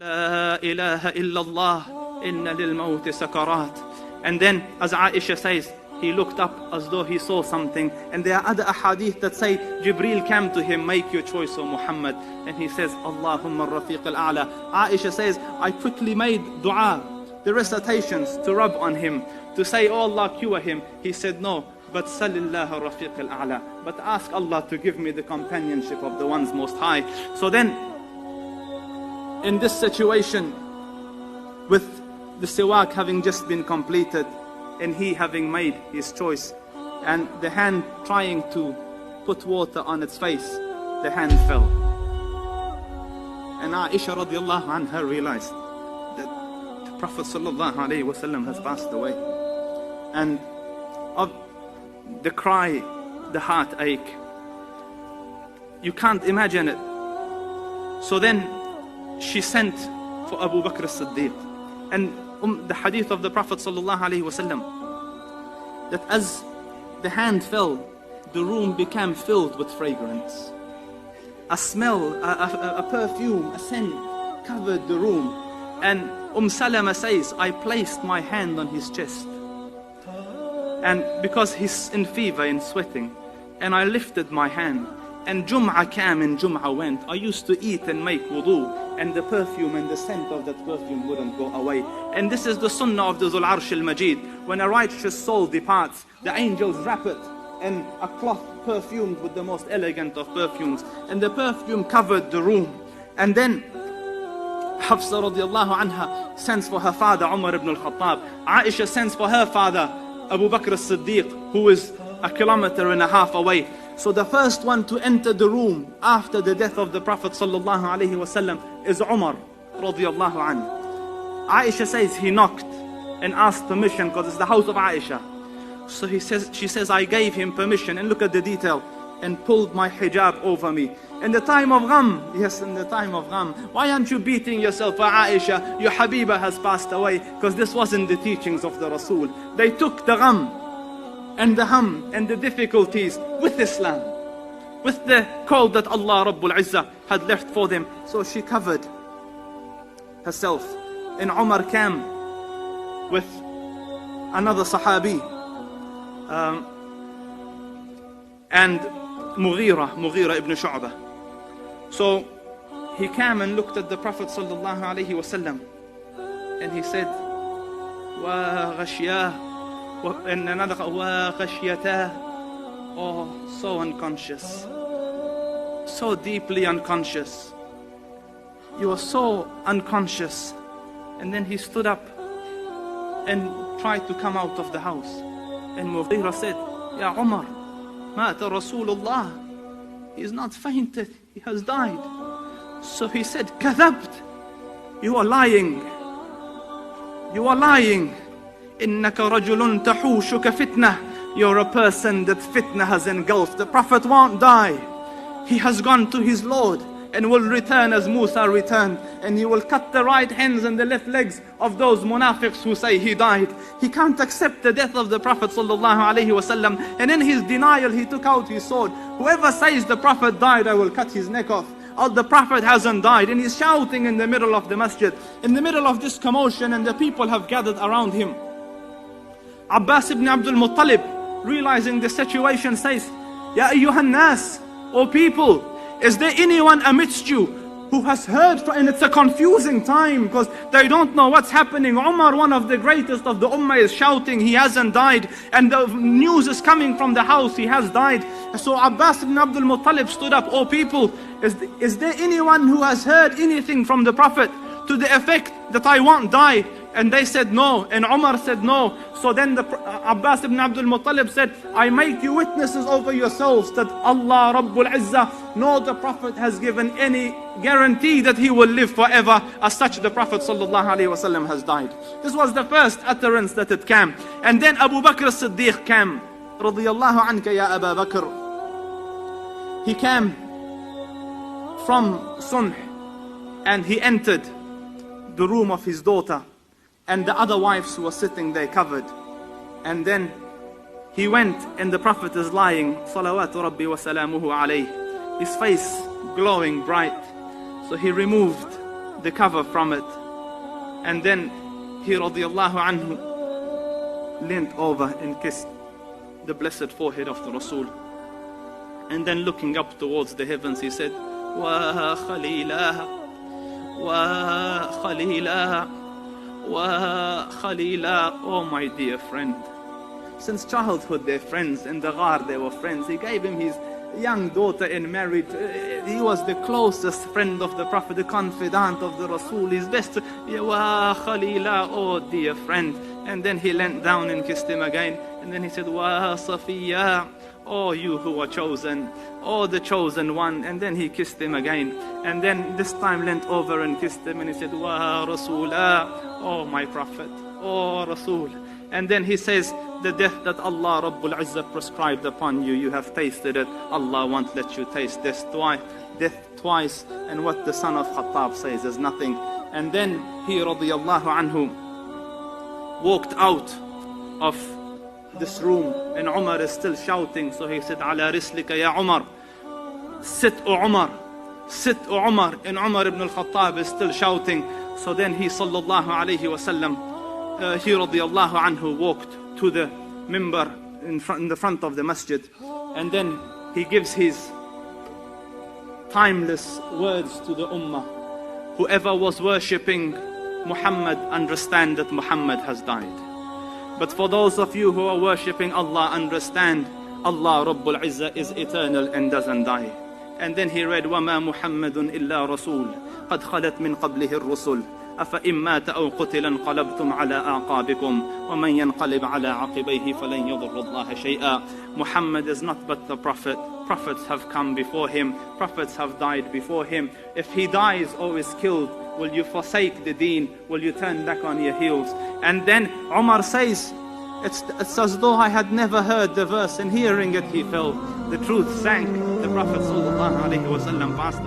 La ilaha illallah, inna lil mawti sakarat. And then, as Aisha says, he looked up as though he saw something. And there are other ahadith that say, Jibreel came to him, make your choice, O Muhammad. And he says, Allahumma rafiq al-a'la. Aisha says, I quickly made dua, the recitations to rub on him, to say, oh Allah, cure him. He said, no, but salillah rafiq al-a'la. But ask Allah to give me the companionship of the ones most high. So then, in this situation, with the siwak having just been completed, and he having made his choice, and the hand trying to put water on its face, the hand fell. And Aisha radiallahu anha realized that the Prophet sallallahu alaihi wasallam has passed away. And of the cry, the heartache, you can't imagine it. So then she sent for Abu Bakr as-Siddiq. And the hadith of the Prophet sallallahu alaihi wasallam, that as the hand fell, the room became filled with fragrance. A smell, a perfume, a scent covered the room. And Salama says, I placed my hand on his chest. And because he's in fever, in sweating, and I lifted my hand. And Jum'ah came and Jum'ah went. I used to eat and make wudu, and the perfume and the scent of that perfume wouldn't go away. And this is the sunnah of the Dhul Arsh al-Majid. When a righteous soul departs, the angels wrap it in a cloth perfumed with the most elegant of perfumes. And the perfume covered the room. And then Hafsa radiallahu anha sends for her father Umar ibn al-Khattab. Aisha sends for her father Abu Bakr as-Siddiq, who is 1.5 kilometers away. So the first one to enter the room after the death of the Prophet sallallahu alaihi wasallam is Umar radiallahu anhu. Aisha says he knocked and asked permission because it's the house of Aisha. So she says, I gave him permission, and look at the detail, and pulled my hijab over me. In the time of gham, yes, in the time of gham. Why aren't you beating yourself for Aisha? Your Habiba has passed away, because this wasn't the teachings of the Rasul. They took the gham and the hum and the difficulties with Islam, with the call that Allah Rabbul Izzah had left for them. So she covered herself. And Umar came with another Sahabi, and Mughira ibn Shu'bah. So he came and looked at the Prophet sallallahu alaihi wasallam, and he said, wa ghashiyah. And another, oh, so unconscious, so deeply unconscious. You are so unconscious. And then he stood up and tried to come out of the house. And Mughira said, Ya Umar, mata Rasulullah. He is not fainted, he has died. So he said, Kadhabt, you are lying. You are lying. إِنَّكَ رَجُلٌ تَحُوشُكَ فِتْنَةً. You're a person that fitna has engulfed. The Prophet won't die. He has gone to his Lord and will return as Musa returned. And he will cut the right hands and the left legs of those munafiqs who say he died. He can't accept the death of the Prophet sallallahu alaihi wasallam. And in his denial, he took out his sword. Whoever says the Prophet died, I will cut his neck off. Oh, the Prophet hasn't died. And he's shouting in the middle of the masjid, in the middle of this commotion, and the people have gathered around him. Abbas ibn Abdul Muttalib, realizing the situation, says, Ya ayyuhan nas, O people, is there anyone amidst you who has heard? And it's a confusing time because they don't know what's happening. Umar, one of the greatest of the ummah, is shouting he hasn't died, and the news is coming from the house he has died. So Abbas ibn Abdul Muttalib stood up, O people, is there anyone who has heard anything from the Prophet to the effect that I won't die? And they said no, and Umar said no. So then Abbas ibn Abdul Muttalib said, I make you witnesses over yourselves that Allah Rabbul Izzah, no, the Prophet has given any guarantee that he will live forever. As such, the Prophet sallallahu alaihi wasallam has died. This was the first utterance that it came. And then Abu Bakr as-Siddiq came, radiyallahu anka ya Aba Bakr. He came from Sunh, and he entered the room of his daughter. And the other wives who were sitting there covered. And then he went, and the Prophet is lying, salawatu rabbi wa salamuhu alayh, his face glowing bright. So he removed the cover from it. And then he radiallahu anhu leaned over and kissed the blessed forehead of the Rasul. And then looking up towards the heavens, he said, Wa Khalilah, Wa Khalilah, Wa Khalilah. Oh my dear friend. Since childhood they're friends. In the Ghar they were friends. He gave him his young daughter in marriage. He was the closest friend of the Prophet, the confidant of the Rasul, his best. Wa Khalilah, oh dear friend. And then he leant down and kissed him again. And then he said, Wa Safiya, oh you who are chosen, oh the chosen one. And then he kissed him again. And then this time leant over and kissed him and he said, Wa Rasulah, oh my Prophet, oh Rasul. And then he says, the death that Allah Rabbul Izzah prescribed upon you, you have tasted it. Allah won't let you taste this death twice. And what the son of Khattab says is nothing. And then he radiallahu anhu walked out of this room and Umar is still shouting. So he said, Ala rislika ya Umar, sit O Umar, sit O Umar. And Umar ibn al-Khattab is still shouting. So then he sallallahu alayhi wasallam, he radiallahu anhu walked to the mimbar in the front of the masjid. And then he gives his timeless words to the ummah. Whoever was worshipping Muhammad, understand that Muhammad has died. But for those of you who are worshipping Allah, understand Allah Rabbul Izzah is eternal and doesn't die. And then he read, وَمَا مُحَمَّدٌ إِلَّا رَسُولٌ قَدْ خَلَتْ مِنْ قَبْلِهِ الرُّسُلُ أَفَإِن مَّاتَ أَوْ قُتِلَ انقَلَبْتُمْ عَلَىٰ أَعْقَابِكُمْ وَمَنْ يَنْقَلِبْ عَلَىٰ عَقِبَيْهِ فَلَنْ يَضُرَّ اللَّهَ شَيْئًا. Muhammad is not but the Prophet. Prophets have come before him. Prophets have died before him. If he dies or is killed, will you forsake the deen? Will you turn back on your heels? And then Umar says, it's as though I had never heard the verse, and hearing it he fell. The truth sank. The Prophet ﷺ passed